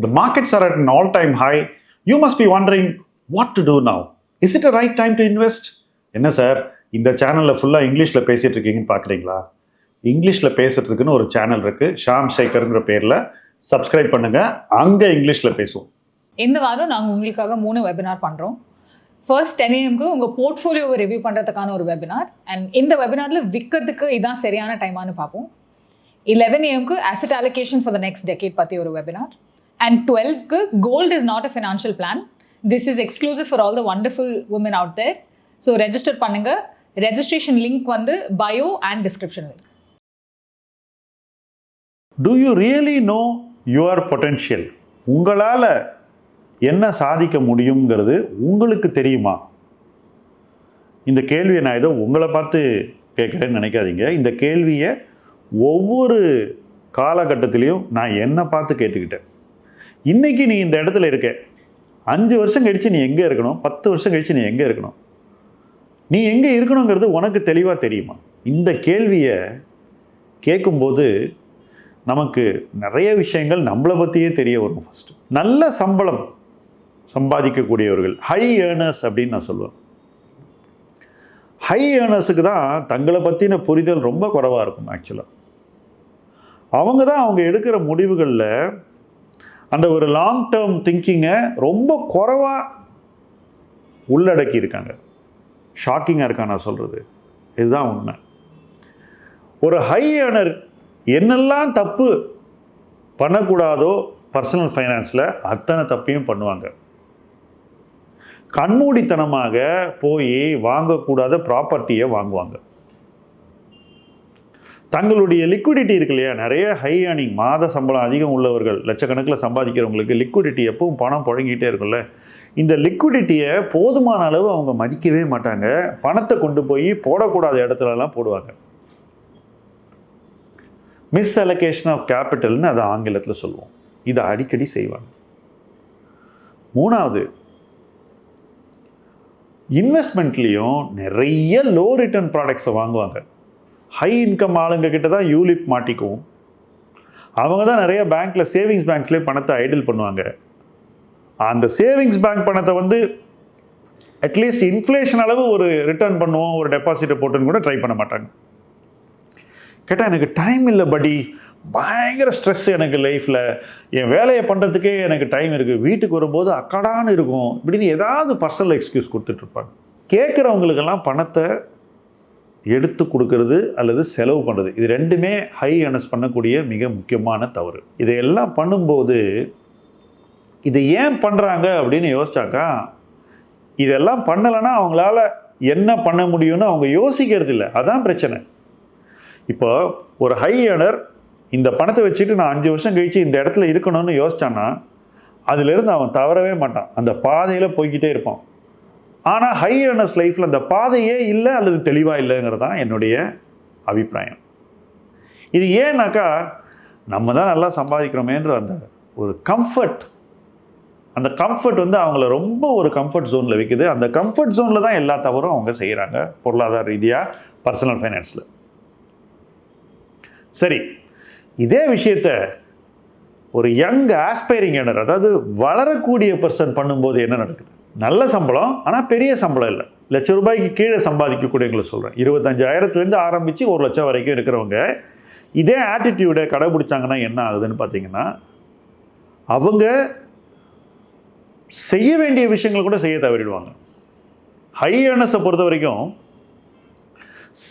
The markets are at an all-time high. You must be wondering what to do now. Is it a right time to invest? என்ன sir இந்த சேனலில் ஃபுல்லாக இங்கிலீஷில் பேசிகிட்டு இருக்கீங்கன்னு பார்க்குறீங்களா? இங்கிலீஷில் பேசுகிறதுக்குன்னு ஒரு சேனல் இருக்குது, ஷாம் சேகர்ங்கிற பேரில். சப்ஸ்கிரைப் பண்ணுங்கள், அங்கே இங்கிலீஷில் பேசுவோம். இந்த வாரம் நாங்கள் உங்களுக்காக 3 வெபினார் பண்ணுறோம். ஃபர்ஸ்ட் 10 AM உங்கள் போர்ட்ஃபோலியோவை ரிவ்யூ பண்ணுறதுக்கான ஒரு வெபினார். அண்ட் இந்த வெபினாரில் விற்கிறதுக்கு இதான் சரியான டைமானு பார்ப்போம். 11 AM asset allocation for the next decade பற்றி ஒரு webinar. And 12 gold is not a financial plan. This is exclusive for all the wonderful women out there. So register பண்ணுங்க. Registration link வந்து bio and description link. Do you really know your potential? உங்களால் என்ன சாதிக்க முடியுங்கிறது உங்களுக்கு தெரியுமா? இந்த கேள்வியை நான் ஏதோ உங்களை பார்த்து கேட்குறேன்னு நினைக்காதீங்க. இந்த கேள்வியை ஒவ்வொரு காலகட்டத்திலையும் நான் என்னை பார்த்து கேட்டுக்கிட்டேன். இன்றைக்கி நீ இந்த இடத்துல இருக்க, 5 வருஷம் கழித்து நீ எங்கே இருக்கணும், 10 வருஷம் கழித்து நீ எங்கே இருக்கணும், நீ எங்கே இருக்கணுங்கிறது உனக்கு தெளிவாக தெரியுமா? இந்த கேள்வியை கேட்கும்போது நமக்கு நிறைய விஷயங்கள் நம்மளை பற்றியே தெரிய வரும். ஃபஸ்ட்டு நல்ல சம்பளம் சம்பாதிக்கக்கூடியவர்கள், ஹை ஏர்னர்ஸ் அப்படின்னு நான் சொல்லுவேன். ஹை ஏர்னர்ஸுக்கு தான் தங்களை பற்றின புரிதல் ரொம்ப குறைவாக இருக்கும். ஆக்சுவலாக அவங்க தான் அவங்க எடுக்கிற முடிவுகளில் அந்த ஒரு லாங் டேர்ம் திங்கிங்கை ரொம்ப குறைவாக உள்ளடக்கி இருக்காங்க. ஷாக்கிங்காக இருக்கா நான் சொல்கிறது? இதுதான் உண்மை. ஒரு ஹை ஏர்னர் என்னெல்லாம் தப்பு பண்ணக்கூடாதோ பர்சனல் ஃபைனான்ஸில் அத்தனை தப்பையும் பண்ணுவாங்க. கண்மூடித்தனமாக போய் வாங்கக்கூடாத ப்ராப்பர்ட்டியை வாங்குவாங்க. தங்களுடைய லிக்விடிட்டி இருக்கு இல்லையா, நிறைய ஹை ஏர்னிங் மாத சம்பளம் அதிகம் உள்ளவர்கள், லட்சக்கணக்கில் சம்பாதிக்கிறவங்களுக்கு லிக்விடிட்டி எப்பவும் பணம் புழங்கிட்டே இருக்குல்ல, இந்த லிக்விடிட்டியை போதுமான அளவு அவங்க மதிக்கவே மாட்டாங்க. பணத்தை கொண்டு போய் போடக்கூடாத இடத்துலலாம் போடுவாங்க. மிஸ் அலோகேஷன் ஆஃப் கேபிட்டல்னு அதை ஆங்கிலத்தில் சொல்லுவோம். இதை அடிக்கடி செய்வாங்க. 3வது, இன்வெஸ்ட்மெண்ட்லேயும் நிறைய லோ ரிட்டர்ன் ப்ராடக்ட்ஸை வாங்குவாங்க. ஹை இன்கம் ஆளுங்க கிட்ட தான் யூலிப் மாட்டிக்கும். அவங்க தான் நிறைய பேங்க்கில் சேவிங்ஸ் பேங்க்ஸ்லேயே பணத்தை ஐடில் பண்ணுவாங்க. அந்த சேவிங்ஸ் பேங்க் பணத்தை வந்து அட்லீஸ்ட் இன்ஃப்ளேஷன் அளவு ஒரு ரிட்டர்ன் பண்ணுவோம், ஒரு டெபாசிட்டை போட்டுன்னு கூட ட்ரை பண்ண மாட்டாங்க. கேட்டால் எனக்கு டைம் இல்லை படி, பயங்கர ஸ்ட்ரெஸ் எனக்கு லைஃப்பில், என் வேலையை பண்ணுறதுக்கே எனக்கு டைம் இருக்குது, வீட்டுக்கு வரும்போது அக்கடான்னு இருக்கும், இப்படின்னு ஏதாவது பர்சனல் எக்ஸ்கியூஸ் கொடுத்துட்ருப்பாங்க. கேட்குறவங்களுக்கெல்லாம் பணத்தை எடுத்து கொடுக்கறது அல்லது செலவு பண்ணுறது, இது ரெண்டுமே ஹை ஏர்னர்ஸ் பண்ணக்கூடிய மிக முக்கியமான தவறு. இதையெல்லாம் பண்ணும்போது இதை ஏன் பண்ணுறாங்க அப்படின்னு யோசிச்சாக்கா, இதெல்லாம் பண்ணலைன்னா அவங்களால என்ன பண்ண முடியும்னு அவங்க யோசிக்கிறது இல்லை. அதான் பிரச்சனை. இப்போ ஒரு ஹை ஏர்னர் இந்த பணத்தை வச்சுட்டு நான் 5 வருஷம் கழித்து இந்த இடத்துல இருக்கணும்னு யோசிச்சான்னா அதிலிருந்து அவன் தவறவே மாட்டான், அந்த பாதையில் போய்கிட்டே இருப்பான். ஆனால் ஹை ஏர்னர்ஸ் லைஃப்பில் அந்த பாதையே இல்லை அல்லது தெளிவாக இல்லைங்கிறது தான் என்னுடைய அபிப்பிராயம். இது ஏன்னாக்கா, நம்ம தான் நல்லா சம்பாதிக்கிறோமேன்ற அந்த ஒரு கம்ஃபர்ட், அந்த கம்ஃபர்ட் வந்து அவங்கள ரொம்ப ஒரு கம்ஃபர்ட் ஜோனில் வைக்குது. அந்த கம்ஃபர்ட் ஜோனில் தான் எல்லா தவறும் அவங்க செய்கிறாங்க பொருளாதார ரீதியாக, பர்சனல் ஃபைனான்ஸில். சரி, இதே விஷயத்தை ஒரு யங் ஆஸ்பைரிங் ஏர்னர், அதாவது வளரக்கூடிய பர்சன் பண்ணும்போது என்ன நடக்குது? நல்ல சம்பளம், ஆனால் பெரிய சம்பளம் இல்லை, ₹1,00,000 கீழே சம்பாதிக்கக்கூடியவங்களை சொல்கிறேன். 25,000 ஆரம்பித்து 1,00,000 வரைக்கும் இருக்கிறவங்க இதே ஆட்டிடியூடை கடைபிடிச்சாங்கன்னா என்ன ஆகுதுன்னு பார்த்தீங்கன்னா, அவங்க செய்ய வேண்டிய விஷயங்கள் கூட செய்ய தவறிடுவாங்க. ஹை ஏர்னர்ஸை பொறுத்த வரைக்கும்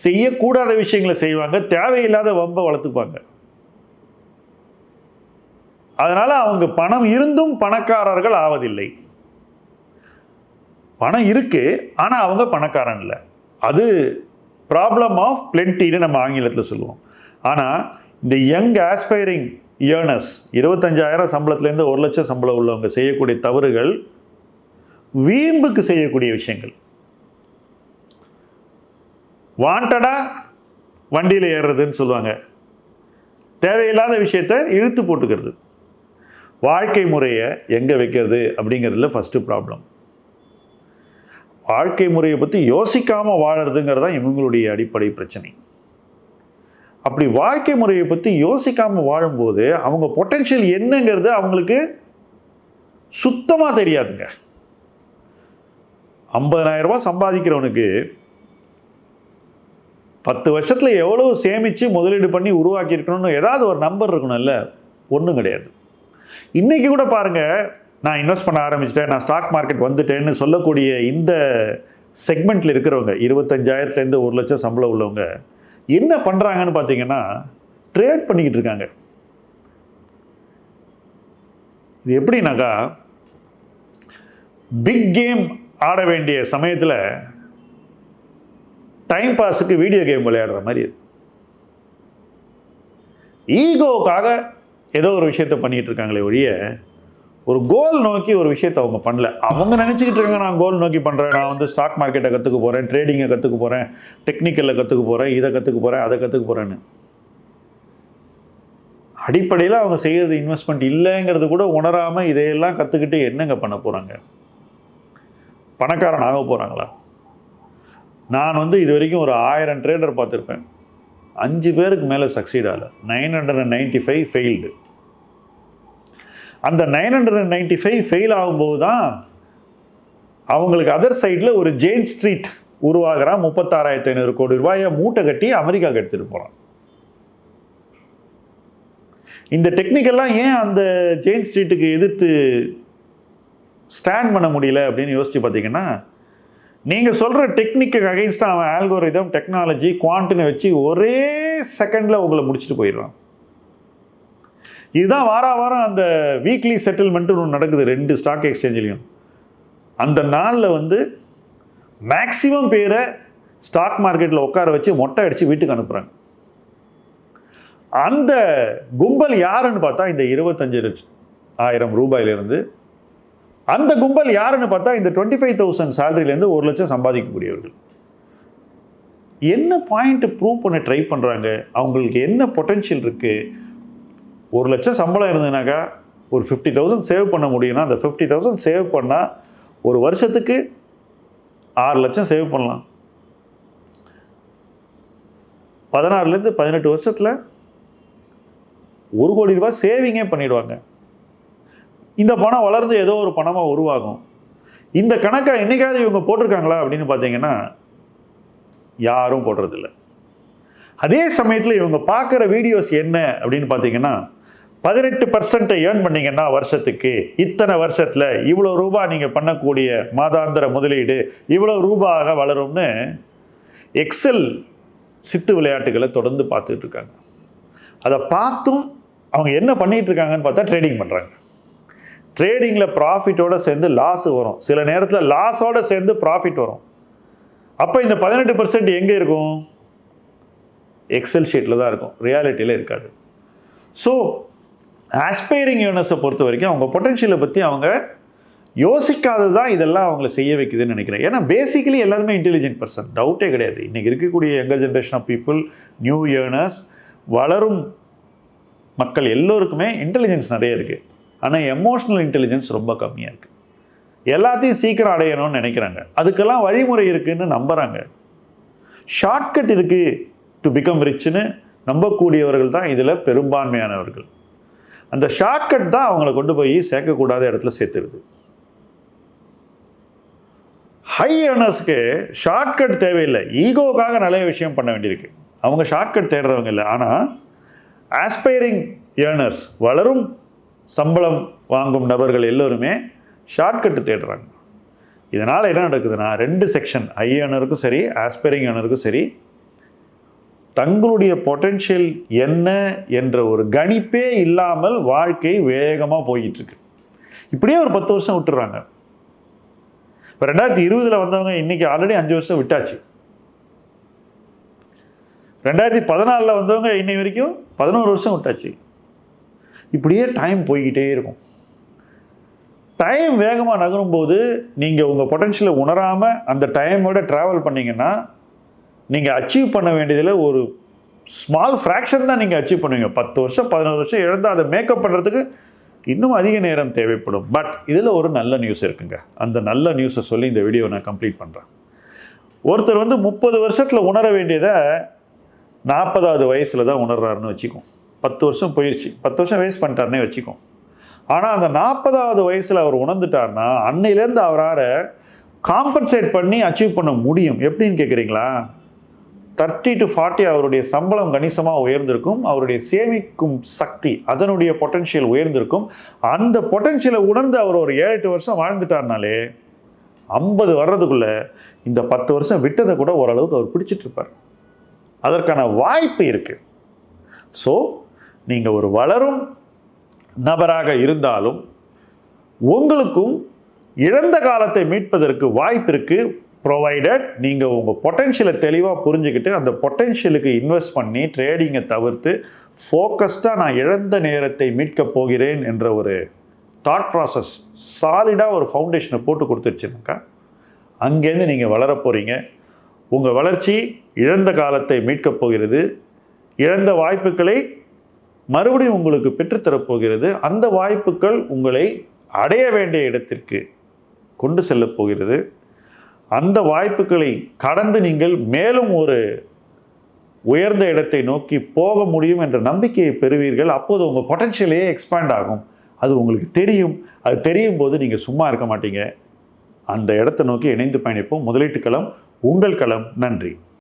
செய்யக்கூடாத விஷயங்களை செய்வாங்க, தேவையில்லாத வம்பை வளர்த்துப்பாங்க. அதனால் அவங்க பணம் இருந்தும் பணக்காரர்கள் ஆவதில்லை. பணம் இருக்குது, ஆனால் அவங்க பணக்காரன் இல்லை. அது ப்ராப்ளம் ஆஃப் பிளென்ட்டின்னு நம்ம ஆங்கிலத்தில் சொல்லுவோம். ஆனால் இந்த யங் ஆஸ்பைரிங் ஏர்னர்ஸ் 25,000 சம்பளத்துலேருந்து 1,00,000 சம்பளம் உள்ளவங்க செய்யக்கூடிய தவறுகள் வீம்புக்கு செய்யக்கூடிய விஷயங்கள். வாண்டடாக வண்டியில் ஏறுறதுன்னு சொல்லுவாங்க, தேவையில்லாத விஷயத்தை இழுத்து போட்டுக்கிறது. வாழ்க்கை முறையை எங்கே வைக்கிறது அப்படிங்கிறதுல ஃபஸ்ட்டு ப்ராப்ளம். வாழ்க்கை முறையை பற்றி யோசிக்காமல் வாழறதுங்கிறது தான் இவங்களுடைய அடிப்படை பிரச்சனை. அப்படி வாழ்க்கை முறையை பற்றி யோசிக்காமல் வாழும்போது அவங்க பொட்டென்ஷியல் என்னங்கிறது அவங்களுக்கு சுத்தமாக தெரியாதுங்க. 50,000 ரூபாய் சம்பாதிக்கிறவனுக்கு 10 வருஷத்தில் எவ்வளோ சேமித்து முதலீடு பண்ணி உருவாக்கி இருக்கணும்னு ஏதாவது ஒரு நம்பர் இருக்கணும்ல, ஒன்றும் கிடையாது. இன்றைக்கி கூட பாருங்கள், நான் இன்வெஸ்ட் பண்ண ஆரம்பிச்சிட்டேன், நான் ஸ்டாக் மார்க்கெட் வந்துட்டேன்னு சொல்லக்கூடிய இந்த செக்மெண்ட்டில் இருக்கிறவங்க 25,000லேருந்து 1 லட்சம் சம்பளம் உள்ளவங்க என்ன பண்ணுறாங்கன்னு பார்த்தீங்கன்னா, ட்ரேட் பண்ணிக்கிட்டு இருக்காங்க. இது எப்படின்னாக்கா, பிக் கேம் ஆட வேண்டிய சமயத்தில் டைம் பாஸுக்கு வீடியோ கேம் விளையாடுற மாதிரி அது. ஈகோவுக்காக ஏதோ ஒரு விஷயத்த பண்ணிகிட்டு இருக்காங்களே ஒழிய ஒரு கோல் நோக்கி ஒரு விஷயத்தை அவங்க பண்ணல. அவங்க நினச்சிக்கிட்டு இருக்காங்க, நான் கோல் நோக்கி பண்ணுறேன், நான் வந்து ஸ்டாக் மார்க்கெட்டை கற்றுக்க போகிறேன், ட்ரேடிங்கை கற்றுக்க போகிறேன், டெக்னிக்கலில் கற்றுக்க போகிறேன், இதை கற்றுக்க போகிறேன், அதை கற்றுக்க போகிறேன்னு. அடிப்படையில் அவங்க செய்கிறது இன்வெஸ்ட்மெண்ட் இல்லைங்கிறது கூட உணராமல் இதையெல்லாம் கற்றுக்கிட்டு என்னங்க பண்ண போகிறாங்க? பணக்காரன் ஆக போகிறாங்களா? நான் வந்து இது வரைக்கும் ஒரு 1000 ட்ரேடர் பார்த்துருப்பேன். 5 பேருக்கு மேலே சக்சீட் ஆகலை. 995 ஃபெயில்டு. அந்த 995 ஃபெயில் ஆகும்போது தான் அவங்களுக்கு அதர் சைடில் ஒரு ஜெயின் ஸ்ட்ரீட் உருவாகிறான். 36,500 கோடி ரூபாயை மூட்டை கட்டி அமெரிக்காவுக்கு எடுத்துகிட்டு போகிறான். இந்த டெக்னிக்கெல்லாம் ஏன் அந்த ஜெயின் ஸ்ட்ரீட்டுக்கு எதிர்த்து ஸ்டாண்ட் பண்ண முடியல அப்படின்னு யோசிச்சு பார்த்தீங்கன்னா, நீங்கள் சொல்கிற டெக்னிக்கு அகைன்ஸ்டாக அவன் ஆல்கோரிதம், டெக்னாலஜி, குவான்ட்டுன்னு வச்சு ஒரே செகண்டில் உங்களை முடிச்சுட்டு போயிடுறான். இதுதான் வாரம் அந்த வீக்லி செட்டில்மெண்ட்டு ஒன்று நடக்குது 2 ஸ்டாக் எக்ஸ்சேஞ்சிலையும். அந்த நாளில் வந்து மேக்சிமம் பேரை ஸ்டாக் மார்க்கெட்டில் உட்கார வச்சு மொட்டை அடித்து வீட்டுக்கு அனுப்புகிறாங்க. அந்த கும்பல் யாருன்னு பார்த்தா இந்த 25,000 ரூபாயிலிருந்து, அந்த கும்பல் யாருன்னு பார்த்தா இந்த 25,000 சேலரியிலேருந்து 1 லட்சம் சம்பாதிக்கக்கூடியவர்கள். என்ன பாயிண்ட்டு ப்ரூவ் பண்ண ட்ரை பண்ணுறாங்க? அவங்களுக்கு என்ன பொட்டென்ஷியல் இருக்குது? 1 லட்சம் சம்பளம் இருந்ததுனாக்கா ஒரு 50,000 சேவ் பண்ண முடியும்னா, அந்த 50,000 சேவ் பண்ணால் ஒரு வருஷத்துக்கு 6 லட்சம் சேவ் பண்ணலாம். 16லேருந்து 18 வருஷத்தில் 1 கோடி ரூபாய் சேவிங்கே பண்ணிடுவாங்க. இந்த பணம் வளர்ந்து ஏதோ ஒரு பணமாக உருவாகும். இந்த கணக்கை என்னைக்காவது இவங்க போட்டிருக்காங்களா அப்படின்னு பார்த்தீங்கன்னா யாரும் போடுறதில்ல. அதே சமயத்தில் இவங்க பார்க்குற வீடியோஸ் என்ன அப்படின்னு பார்த்தீங்கன்னா, 18% ஏர்ன் பண்ணிங்கன்னா வருஷத்துக்கு இத்தனை வருஷத்தில் இவ்வளோ ரூபாய் நீங்கள் பண்ணக்கூடிய மாதாந்திர முதலீடு இவ்வளோ ரூபாயாக வளரும்னு எக்ஸல் சித்து விளையாட்டுகளை தொடர்ந்து பார்த்துட்டு இருக்காங்க. அதை பார்த்தும் அவங்க என்ன பண்ணிகிட்டு இருக்காங்கன்னு பார்த்தா ட்ரேடிங் பண்ணுறாங்க. ட்ரேடிங்கில் ப்ராஃபிட்டோடு சேர்ந்து லாஸ் வரும், சில நேரத்தில் லாஸோடு சேர்ந்து ப்ராஃபிட் வரும். அப்போ இந்த 18% எங்கே இருக்கும்? எக்ஸல் ஷீட்டில் தான் இருக்கும், ரியாலிட்டியில் இருக்காது. ஸோ ஆஸ்பைரிங் ஏர்னர்ஸை பொறுத்த வரைக்கும் அவங்க பொட்டென்ஷியலை பற்றி அவங்க யோசிக்காதது தான் இதெல்லாம் அவங்கள செய்ய வைக்குதுன்னு நினைக்கிறேன். ஏன்னா பேசிக்கலி எல்லாருமே இன்டெலிஜென்ட் பர்சன், டவுட்டே கிடையாது. இன்றைக்கி இருக்கக்கூடிய younger generation of people, new earners, வளரும் மக்கள் எல்லோருக்குமே இன்டெலிஜென்ஸ் நிறைய இருக்குது. ஆனால் எமோஷ்னல் இன்டெலிஜென்ஸ் ரொம்ப கம்மியாக இருக்குது. எல்லாத்தையும் சீக்கிரம் அடையணும்னு நினைக்கிறாங்க, அதுக்கெல்லாம் வழிமுறை இருக்குதுன்னு நம்புகிறாங்க. ஷார்ட்கட் இருக்குது டு பிகம் ரிச்னு நம்பக்கூடியவர்கள் தான் இதில் பெரும்பான்மையானவர்கள். அந்த ஷார்ட்கட் தான் அவங்கள கொண்டு போய் சேர்க்கக்கூடாத இடத்துல சேர்த்துருது. ஹை ஏர்னர்ஸ்க்கு ஷார்ட்கட் தேவையில்லை, ஈகோவுக்காக நிறைய விஷயம் பண்ண வேண்டியிருக்கு. அவங்க ஷார்ட்கட் தேடுறவங்க இல்லை. ஆனால் ஆஸ்பைரிங் ஏர்னர்ஸ், வளரும் சம்பளம் வாங்கும் நபர்கள் எல்லோருமே ஷார்ட்கட்டு தேடுறாங்க. இதனால் என்ன நடக்குதுன்னா, 2 செக்ஷன், ஹை ஏர்னருக்கும் சரி ஆஸ்பைரிங் ஏர்னருக்கும் சரி, தங்களுடைய பொட்டென்ஷியல் என்ன என்ற ஒரு கணிப்பே இல்லாமல் வாழ்க்கை வேகமாக போய்கிட்டு இருக்கு. இப்படியே ஒரு 10 வருஷம் விட்டுறாங்க. இப்போ 2020 வந்தவங்க இன்றைக்கி ஆல்ரெடி 5 வருஷம் விட்டாச்சு. 2014 வந்தவங்க இன்னை வரைக்கும் 11 வருஷம் விட்டாச்சு. இப்படியே டைம் போய்கிட்டே இருக்கும். டைம் வேகமாக நகரும்போது நீங்கள் உங்கள் பொட்டென்ஷியலை உணராமல் அந்த டைமோட ட்ராவல் பண்ணிங்கன்னா நீங்கள் அச்சீவ் பண்ண வேண்டியதில் ஒரு ஸ்மால் ஃப்ராக்ஷன் தான் நீங்கள் அச்சீவ் பண்ணுவீங்க. 10 வருஷம் 11 வருஷம் இழந்தால் அதை மேக்கப் பண்ணுறதுக்கு இன்னும் அதிக நேரம் தேவைப்படும். பட் இதில் ஒரு நல்ல நியூஸ் இருக்குங்க. அந்த நல்ல நியூஸை சொல்லி இந்த வீடியோ நான் கம்ப்ளீட் பண்ணுறேன். ஒருத்தர் 30 வருஷத்தில் உணர வேண்டியதை 40வது வயசில் தான் உணர்றாருன்னு வச்சுக்கோம். 10 வருஷம் போயிடுச்சு, 10 வருஷம் வேஸ்ட் பண்ணிட்டாருன்னே வச்சுக்கோம். ஆனால் அந்த 40வது வயசில் அவர் உணர்ந்துட்டார்னா அன்னையிலேருந்து அவரால் காம்பன்சேட் பண்ணி அச்சீவ் பண்ண முடியும். எப்படின்னு கேட்குறீங்களா? 30 to 40 அவருடைய சம்பளம் கணிசமாக உயர்ந்திருக்கும். அவருடைய சேமிக்கும் சக்தி அதனுடைய பொட்டன்ஷியல் உயர்ந்திருக்கும். அந்த பொட்டன்ஷியலை உணர்ந்து அவர் ஒரு 7-8 வருஷம் வாழ்ந்துட்டார்னாலே 50 வர்றதுக்குள்ள இந்த 10 வருஷம் விட்டதை கூட ஓரளவுக்கு அவர் பிடிச்சிட்டு இருப்பார். அதற்கான வாய்ப்பு இருக்குது. ஸோ நீங்கள் ஒரு வளரும் நபராக இருந்தாலும் உங்களுக்கும் இழந்த காலத்தை மீட்பதற்கு வாய்ப்பு இருக்குது. ப்ரொவைடட் நீங்கள் உங்கள் பொட்டென்ஷியலை தெளிவாக புரிஞ்சுக்கிட்டு அந்த பொட்டென்ஷியலுக்கு இன்வெஸ்ட் பண்ணி ட்ரேடிங்கை தவிர்த்து ஃபோக்கஸ்டாக நான் இழந்த நேரத்தை மீட்கப் போகிறேன் என்ற ஒரு தாட் ப்ராசஸ் சாலிடாக ஒரு ஃபவுண்டேஷனை போட்டு கொடுத்துருச்சுனாக்கா அங்கேருந்து நீங்கள் வளர போகிறீங்க. உங்கள் வளர்ச்சி இழந்த காலத்தை மீட்கப் போகிறது. இழந்த வாய்ப்புகளை மறுபடியும் உங்களுக்கு பெற்றுத்தரப்போகிறது. அந்த வாய்ப்புகள் உங்களை அடைய வேண்டிய இடத்திற்கு கொண்டு செல்லப் போகிறது. அந்த வாய்ப்புகளை கடந்து நீங்கள் மேலும் ஒரு உயர்ந்த இடத்தை நோக்கி போக முடியும் என்ற நம்பிக்கையை பெறுவீர்கள். அப்போது உங்கள் பொட்டன்ஷியலே எக்ஸ்பேண்ட் ஆகும். அது உங்களுக்கு தெரியும். அது தெரியும் போது நீங்கள் சும்மா இருக்க மாட்டீங்க. அந்த இடத்தை நோக்கி இணைந்து பயணிப்போம். முதலீட்டு களம் உங்கள் களம். நன்றி.